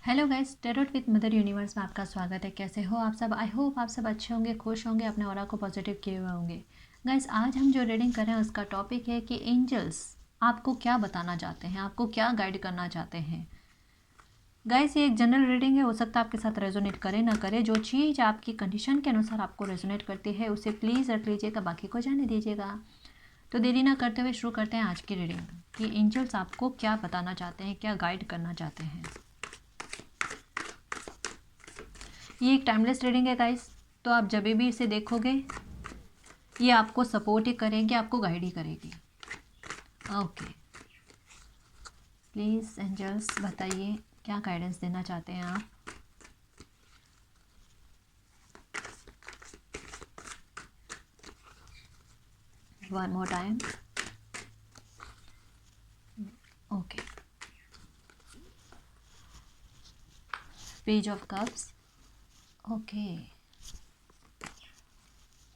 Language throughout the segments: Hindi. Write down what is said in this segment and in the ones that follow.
Hello guys, tarot with mother universe में आपका स्वागत है। कैसे हो आप सब? आई होप आप सब अच्छे होंगे, खुश होंगे, अपने ऑरा को पॉजिटिव किए हुए होंगे। गाइस, आज हम जो रीडिंग कर रहे हैं उसका टॉपिक है कि एंजल्स आपको क्या बताना चाहते हैं, आपको क्या गाइड करना चाहते हैं। गाइस, ये एक जनरल रीडिंग है, हो सकता है आपके साथ रेजोनेट करे ना करे। जो चीज़ आपकी कंडीशन के अनुसार आपको रेजोनेट करती है उसे प्लीज़ रख लीजिएगा, बाकी को जाने दीजिएगा। तो देरी ना करते हुए शुरू करते हैं आज की रीडिंग कि एंजल्स आपको क्या बताना चाहते हैं, क्या गाइड करना चाहते हैं। ये एक टाइमलेस रीडिंग है गाइस, तो आप जब भी इसे देखोगे ये आपको सपोर्ट ही करेगी, आपको गाइड ही करेगी। ओके, प्लीज़ एंजल्स बताइए क्या गाइडेंस देना चाहते हैं आप। One more time. Okay, page of cups. Okay,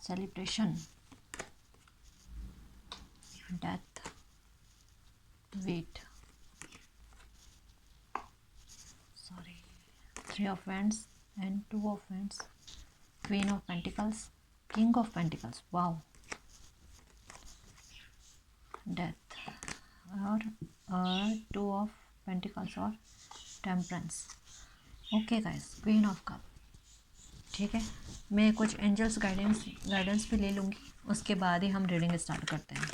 celebration, death, wait, sorry, three of wands and two of wands, queen of pentacles, king of pentacles, wow, death और टू ऑफ पेंटिकल्स और temperance. Okay guys, queen of cup. ठीक है, मैं कुछ एंजल्स गाइडेंस भी ले लूँगी, उसके बाद ही हम रीडिंग स्टार्ट करते हैं।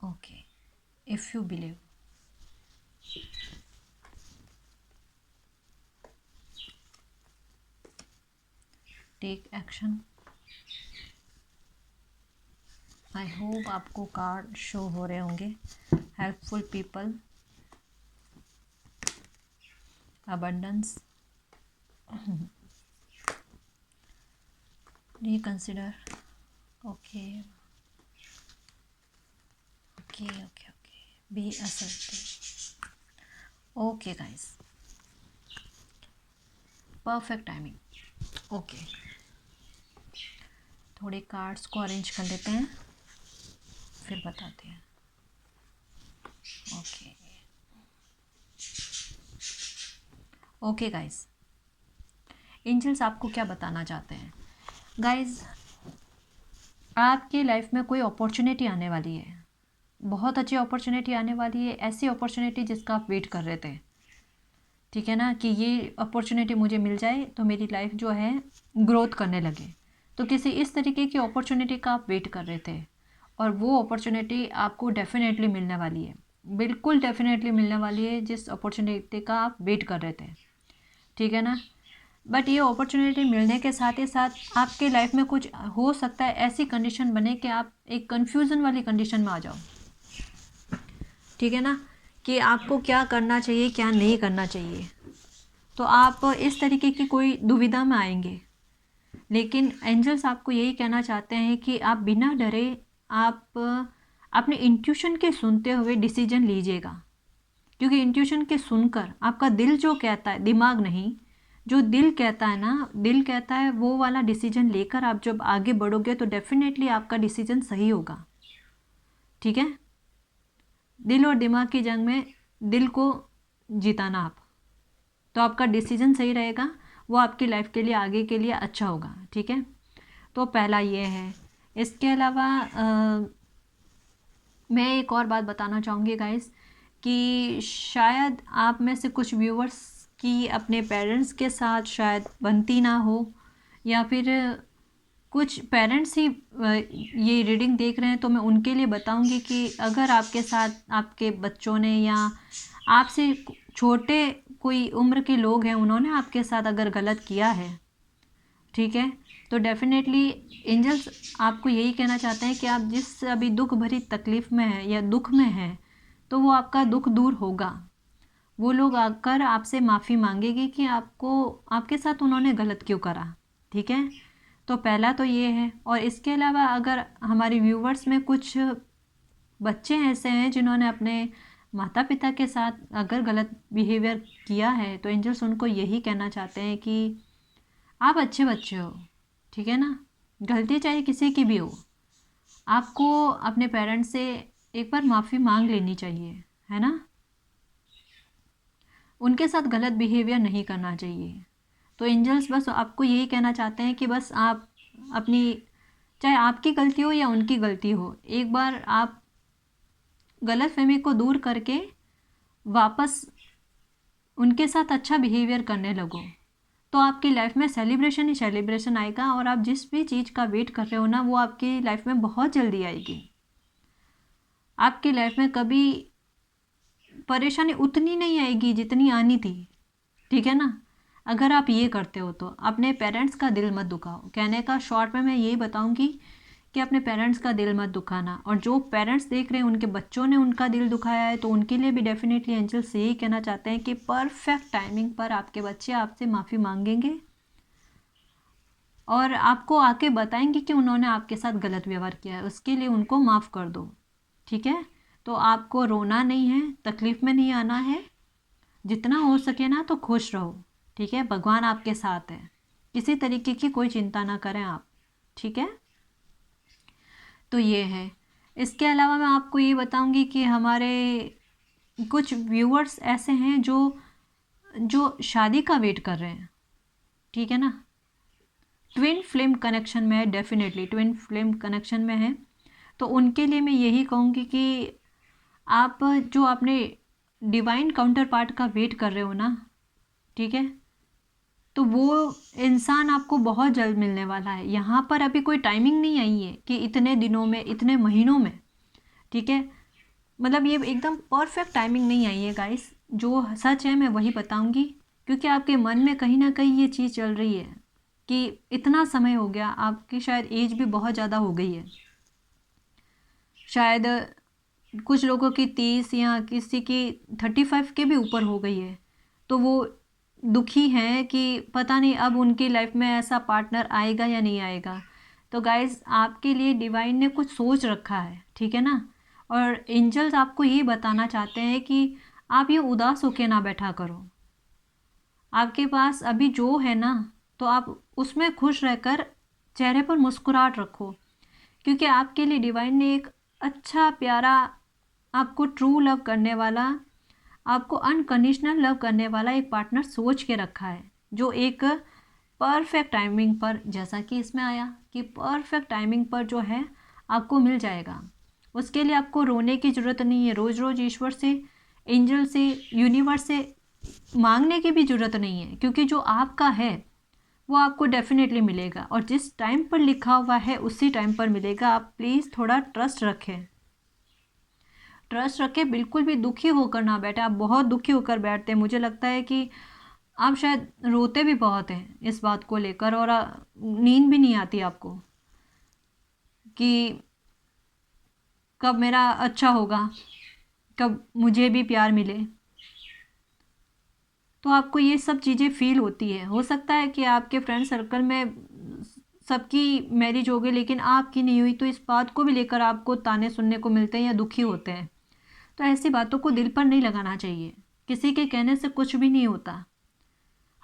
Okay, if you believe, take action. I hope आपको कार्ड शो हो रहे होंगे। Helpful people, abundance, reconsider. Okay okay okay okay, be assertive. Okay guys, perfect timing. Okay, थोड़े कार्ड्स को अरेंज कर लेते हैं फिर बताते हैं। ओके ओके गाइस, एंजल्स आपको क्या बताना चाहते हैं। गाइस, आपकी लाइफ में कोई अपॉर्चुनिटी आने वाली है, बहुत अच्छी अपॉर्चुनिटी आने वाली है, ऐसी अपॉर्चुनिटी जिसका आप वेट कर रहे थे। ठीक है ना, कि ये अपॉर्चुनिटी मुझे मिल जाए तो मेरी लाइफ जो है ग्रोथ करने लगे। तो किसी इस तरीके की अपॉर्चुनिटी का आप वेट कर रहे थे और वो अपॉर्चुनिटी आपको डेफिनेटली मिलने वाली है, बिल्कुल डेफिनेटली मिलने वाली है जिस अपॉर्चुनिटी का आप वेट कर रहे थे। ठीक है ना, बट ये अपॉर्चुनिटी मिलने के साथ ही साथ आपके लाइफ में कुछ हो सकता है ऐसी कंडीशन बने कि आप एक कन्फ्यूज़न वाली कंडीशन में आ जाओ। ठीक है ना, कि आपको क्या करना चाहिए क्या नहीं करना चाहिए, तो आप इस तरीके की कोई दुविधा में आएंगे। लेकिन एंजल्स आपको यही कहना चाहते हैं कि आप बिना डरे आप अपने इंट्यूशन के सुनते हुए डिसीजन लीजिएगा, क्योंकि इंट्यूशन के सुनकर आपका दिल जो कहता है, दिमाग नहीं, जो दिल कहता है ना, दिल कहता है वो वाला डिसीजन लेकर आप जब आगे बढ़ोगे तो डेफिनेटली आपका डिसीजन सही होगा। ठीक है, दिल और दिमाग की जंग में दिल को जिताना आप, तो आपका डिसीजन सही रहेगा, वो आपकी लाइफ के लिए आगे के लिए अच्छा होगा। ठीक है, तो पहला ये है। इसके अलावा मैं एक और बात बताना चाहूँगी गाइस, कि शायद आप में से कुछ व्यूवर्स की अपने पेरेंट्स के साथ शायद बनती ना हो, या फिर कुछ पेरेंट्स ही ये रीडिंग देख रहे हैं, तो मैं उनके लिए बताऊंगी कि अगर आपके साथ आपके बच्चों ने या आपसे छोटे कोई उम्र के लोग हैं, उन्होंने आपके साथ अगर गलत किया है, ठीक है, तो डेफिनेटली एंजल्स आपको यही कहना चाहते हैं कि आप जिस अभी दुख भरी तकलीफ़ में हैं या दुख में हैं, तो वो आपका दुख दूर होगा। वो लोग आकर आपसे माफ़ी मांगेंगे कि आपको, आपके साथ उन्होंने गलत क्यों करा। ठीक है, तो पहला तो ये है। और इसके अलावा अगर हमारे व्यूवर्स में कुछ बच्चे ऐसे हैं जिन्होंने अपने माता पिता के साथ अगर गलत बिहेवियर किया है, तो एंजल्स उनको यही कहना चाहते हैं कि आप अच्छे बच्चे हो। ठीक है ना, गलती चाहे किसी की भी हो, आपको अपने पेरेंट्स से एक बार माफ़ी मांग लेनी चाहिए, है ना। उनके साथ गलत बिहेवियर नहीं करना चाहिए। तो एंजल्स बस आपको यही कहना चाहते हैं कि बस आप अपनी, चाहे आपकी गलती हो या उनकी गलती हो, एक बार आप गलत फहमी को दूर करके वापस उनके साथ अच्छा बिहेवियर करने लगो, तो आपकी लाइफ में सेलिब्रेशन ही सेलिब्रेशन आएगा। और आप जिस भी चीज़ का वेट कर रहे हो ना, वो आपकी लाइफ में बहुत जल्दी आएगी। आपकी लाइफ में कभी परेशानी उतनी नहीं आएगी जितनी आनी थी, ठीक है ना। अगर आप ये करते हो तो अपने पेरेंट्स का दिल मत दुखाओ। कहने का शॉर्ट में मैं यही बताऊंगी कि अपने पेरेंट्स का दिल मत दुखाना। और जो पेरेंट्स देख रहे हैं उनके बच्चों ने उनका दिल दुखाया है, तो उनके लिए भी डेफिनेटली एंजल्स यही कहना चाहते हैं कि परफेक्ट टाइमिंग पर आपके बच्चे आपसे माफ़ी मांगेंगे और आपको आके बताएंगे कि उन्होंने आपके साथ गलत व्यवहार किया है, उसके लिए उनको माफ़ कर दो, ठीक है। तो आपको रोना नहीं है, तकलीफ़ में नहीं आना है, जितना हो सके ना तो खुश रहो, ठीक है। भगवान आपके साथ है, किसी तरीके की कोई चिंता ना करें आप, ठीक है। तो ये है। इसके अलावा मैं आपको ये बताऊंगी कि हमारे कुछ व्यूअर्स ऐसे हैं जो जो शादी का वेट कर रहे हैं, ठीक है ना। ट्विन फ्लेम कनेक्शन में है, डेफिनेटली ट्विन फ्लेम कनेक्शन में है। तो उनके लिए मैं यही कहूँगी कि आप जो अपने डिवाइन काउंटर पार्ट का वेट कर रहे हो ना, ठीक है, तो वो इंसान आपको बहुत जल्द मिलने वाला है। यहाँ पर अभी कोई टाइमिंग नहीं आई है कि इतने दिनों में, इतने महीनों में, ठीक है। मतलब ये एकदम परफेक्ट टाइमिंग नहीं आई है गाइस। जो सच है मैं वही बताऊंगी, क्योंकि आपके मन में कहीं ना कहीं ये चीज़ चल रही है कि इतना समय हो गया, आपकी शायद एज भी बहुत ज़्यादा हो गई है, शायद कुछ लोगों की 30 या किसी की 35 के भी ऊपर हो गई है। तो वो दुखी हैं कि पता नहीं अब उनकी लाइफ में ऐसा पार्टनर आएगा या नहीं आएगा। तो गाइज आपके लिए डिवाइन ने कुछ सोच रखा है, ठीक है ना। और एंजल्स आपको ये बताना चाहते हैं कि आप ये उदास होके ना बैठा करो। आपके पास अभी जो है ना, तो आप उसमें खुश रहकर चेहरे पर मुस्कुराहट रखो, क्योंकि आपके लिए डिवाइन ने एक अच्छा प्यारा, आपको ट्रू लव करने वाला, आपको अनकंडीशनल लव करने वाला एक पार्टनर सोच के रखा है, जो एक परफेक्ट टाइमिंग पर, जैसा कि इसमें आया कि परफेक्ट टाइमिंग पर जो है आपको मिल जाएगा। उसके लिए आपको रोने की ज़रूरत नहीं है, रोज़ रोज़ ईश्वर से, एंजल से, यूनिवर्स से मांगने की भी ज़रूरत नहीं है, क्योंकि जो आपका है वो आपको डेफिनेटली मिलेगा। और जिस टाइम पर लिखा हुआ है उसी टाइम पर मिलेगा। आप प्लीज़ थोड़ा ट्रस्ट रखें, ट्रस्ट रखें, बिल्कुल भी दुखी होकर ना बैठे। आप बहुत दुखी होकर बैठते हैं, मुझे लगता है कि आप शायद रोते भी बहुत हैं इस बात को लेकर, और नींद भी नहीं आती आपको कि कब मेरा अच्छा होगा, कब मुझे भी प्यार मिले। तो आपको ये सब चीज़ें फील होती है। हो सकता है कि आपके फ्रेंड सर्कल में सबकी मैरिज हो गई लेकिन आपकी नहीं हुई, तो इस बात को भी लेकर आपको ताने सुनने को मिलते हैं या दुखी होते हैं। तो ऐसी बातों को दिल पर नहीं लगाना चाहिए, किसी के कहने से कुछ भी नहीं होता।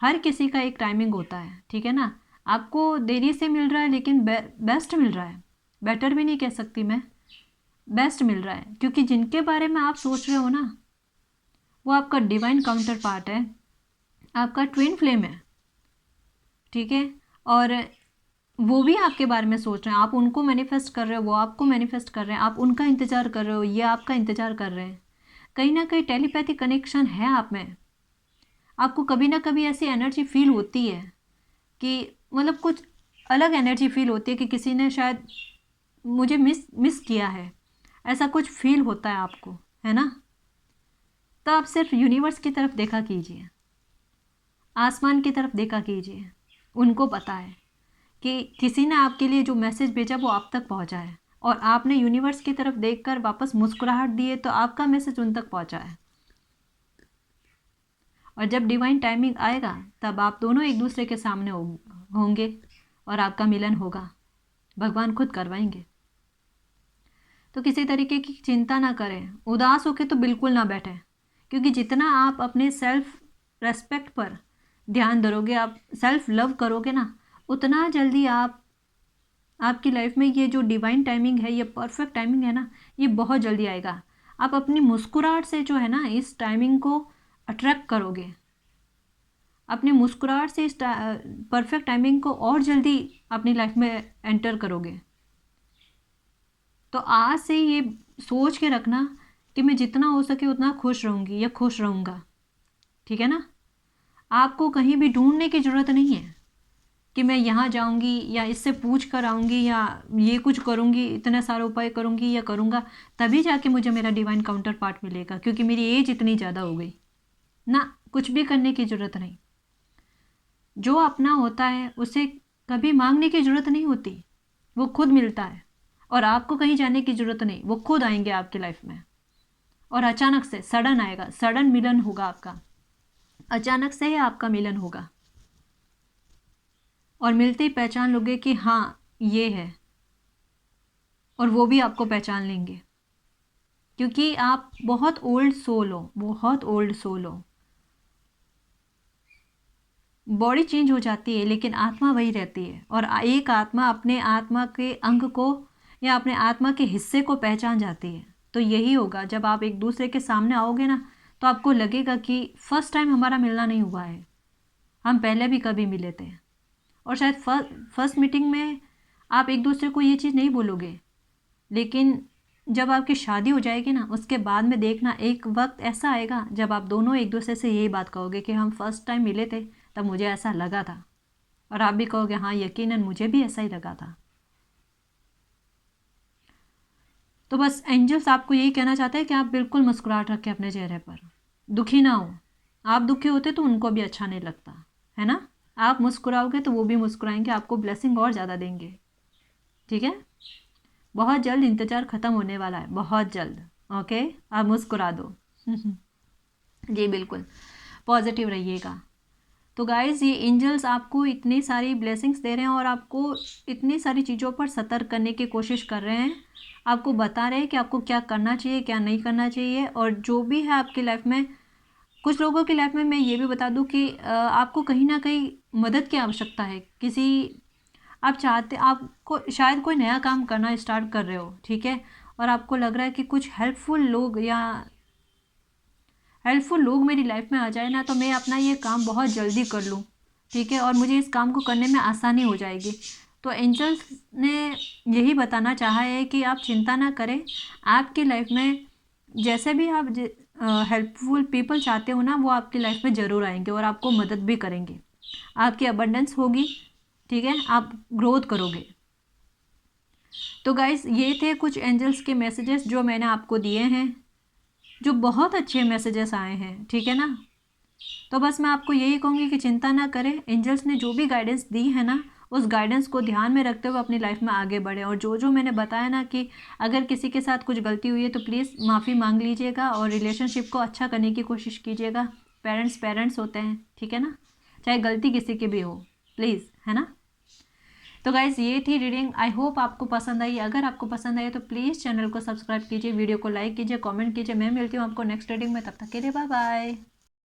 हर किसी का एक टाइमिंग होता है, ठीक है ना। आपको देरी से मिल रहा है लेकिन बेस्ट मिल रहा है, बेटर भी नहीं कह सकती मैं, बेस्ट मिल रहा है। क्योंकि जिनके बारे में आप सोच रहे हो ना, वो आपका डिवाइन काउंटर पार्ट है, आपका ट्विन फ्लेम है, ठीक है। और वो भी आपके बारे में सोच रहे हैं, आप उनको मैनिफेस्ट कर रहे हो, वो आपको मैनिफेस्ट कर रहे हैं, आप उनका इंतज़ार कर रहे हो, ये आपका इंतज़ार कर रहे हैं। कहीं ना कहीं टेलीपैथी कनेक्शन है आप में। आपको कभी ना कभी ऐसी एनर्जी फील होती है कि मतलब कुछ अलग एनर्जी फील होती है कि किसी ने शायद मुझे मिस किया है, ऐसा कुछ फील होता है आपको, है ना। तो आप सिर्फ यूनिवर्स की तरफ देखा कीजिए, आसमान की तरफ देखा कीजिए। उनको पता है कि किसी ने आपके लिए जो मैसेज भेजा वो आप तक पहुंचा है, और आपने यूनिवर्स की तरफ देखकर वापस मुस्कुराहट दी है, तो आपका मैसेज उन तक पहुंचा है। और जब डिवाइन टाइमिंग आएगा तब आप दोनों एक दूसरे के सामने होंगे और आपका मिलन होगा, भगवान खुद करवाएंगे। तो किसी तरीके की चिंता ना करें, उदास होके तो बिल्कुल ना बैठें, क्योंकि जितना आप अपने सेल्फ रेस्पेक्ट पर ध्यान दोगे, आप सेल्फ लव करोगे ना, उतना जल्दी आप आपकी लाइफ में ये जो डिवाइन टाइमिंग है, ये परफेक्ट टाइमिंग है ना, ये बहुत जल्दी आएगा। आप अपनी मुस्कुराहट से जो है ना इस टाइमिंग को अट्रैक्ट करोगे, अपनी मुस्कुराहट से इस परफेक्ट टाइमिंग को और जल्दी अपनी लाइफ में एंटर करोगे। तो आज से ये सोच के रखना कि मैं जितना हो सके उतना खुश रहूँगी या खुश रहूँगा, ठीक है ना। आपको कहीं भी ढूंढने की ज़रूरत नहीं है कि मैं यहाँ जाऊँगी या इससे पूछ कर आऊँगी या ये कुछ करूँगी, इतने सारे उपाय करूँगी या करूँगा तभी जाके मुझे मेरा डिवाइन काउंटर पार्ट मिलेगा, क्योंकि मेरी एज इतनी ज़्यादा हो गई ना। कुछ भी करने की ज़रूरत नहीं। जो अपना होता है उसे कभी मांगने की ज़रूरत नहीं होती, वो खुद मिलता है। और आपको कहीं जाने की ज़रूरत नहीं, वो खुद आएंगे आपकी लाइफ में। और अचानक से सडन आएगा, सडन मिलन होगा आपका, अचानक से ही आपका मिलन होगा और मिलते ही पहचान लोगे कि हाँ ये है, और वो भी आपको पहचान लेंगे, क्योंकि आप बहुत ओल्ड सोल हो, बहुत ओल्ड सोल हो। बॉडी चेंज हो जाती है लेकिन आत्मा वही रहती है, और एक आत्मा अपने आत्मा के अंग को या अपने आत्मा के हिस्से को पहचान जाती है। तो यही होगा जब आप एक दूसरे के सामने आओगे ना, तो आपको लगेगा कि फर्स्ट टाइम हमारा मिलना नहीं हुआ है, हम पहले भी कभी मिले थे। और शायद फर्स्ट मीटिंग में आप एक दूसरे को ये चीज़ नहीं बोलोगे, लेकिन जब आपकी शादी हो जाएगी ना, उसके बाद में देखना एक वक्त ऐसा आएगा जब आप दोनों एक दूसरे से यही बात कहोगे कि हम फर्स्ट टाइम मिले थे तब मुझे ऐसा लगा था, और आप भी कहोगे हाँ यकीनन मुझे भी ऐसा ही लगा था। तो बस एंजल्स आपको यही कहना चाहते हैं कि आप बिल्कुल मुस्कुराहट रखें अपने चेहरे पर, दुखी ना हो। आप दुखी होते तो उनको भी अच्छा नहीं लगता है ना। आप मुस्कुराओगे तो वो भी मुस्कुराएंगे, आपको ब्लेसिंग और ज़्यादा देंगे, ठीक है। बहुत जल्द इंतज़ार ख़त्म होने वाला है, बहुत जल्द। ओके, आप मुस्कुरा दो। जी बिल्कुल, पॉजिटिव रहिएगा। तो गाइज़, ये एंजल्स आपको इतनी सारी ब्लेसिंग्स दे रहे हैं और आपको इतनी सारी चीज़ों पर सतर्क करने की कोशिश कर रहे हैं, आपको बता रहे हैं कि आपको क्या करना चाहिए क्या नहीं करना चाहिए। और जो भी है आपकी लाइफ में, कुछ लोगों की लाइफ में मैं ये भी बता दूं कि आपको कहीं ना कहीं मदद की आवश्यकता है। किसी आप चाहते, आपको शायद कोई नया काम करना स्टार्ट कर रहे हो, ठीक है, और आपको लग रहा है कि कुछ हेल्पफुल लोग मेरी लाइफ में आ जाए ना, तो मैं अपना ये काम बहुत जल्दी कर लूँ, ठीक है, और मुझे इस काम को करने में आसानी हो जाएगी। तो एंजल्स ने यही बताना चाहा है कि आप चिंता ना करें, आपकी लाइफ में जैसे भी आप हेल्पफुल पीपल चाहते हो ना, वो आपकी लाइफ में ज़रूर आएंगे और आपको मदद भी करेंगे। आपकी अबंडेंस होगी, ठीक है, आप ग्रोथ करोगे। तो गाइस, ये थे कुछ एंजल्स के मैसेजेस जो मैंने आपको दिए हैं, जो बहुत अच्छे मैसेजेस आए हैं, ठीक है ना। तो बस मैं आपको यही कहूँगी कि चिंता ना करें, एंजल्स ने जो भी गाइडेंस दी है ना, उस गाइडेंस को ध्यान में रखते हुए अपनी लाइफ में आगे बढ़े। और जो जो मैंने बताया ना कि अगर किसी के साथ कुछ गलती हुई है तो प्लीज़ माफ़ी मांग लीजिएगा और रिलेशनशिप को अच्छा करने की कोशिश कीजिएगा। पेरेंट्स होते हैं, ठीक है ना, चाहे गलती किसी की भी हो, प्लीज़, है ना। तो गाइज़, ये थी रीडिंग, आई होप आपको पसंद आई। अगर आपको पसंद आई तो प्लीज़ चैनल को सब्सक्राइब कीजिए, वीडियो को लाइक कीजिए, कमेंट कीजिए। मैं मिलती हूँ आपको नेक्स्ट रीडिंग में, तब तक के लिए बाय बाय।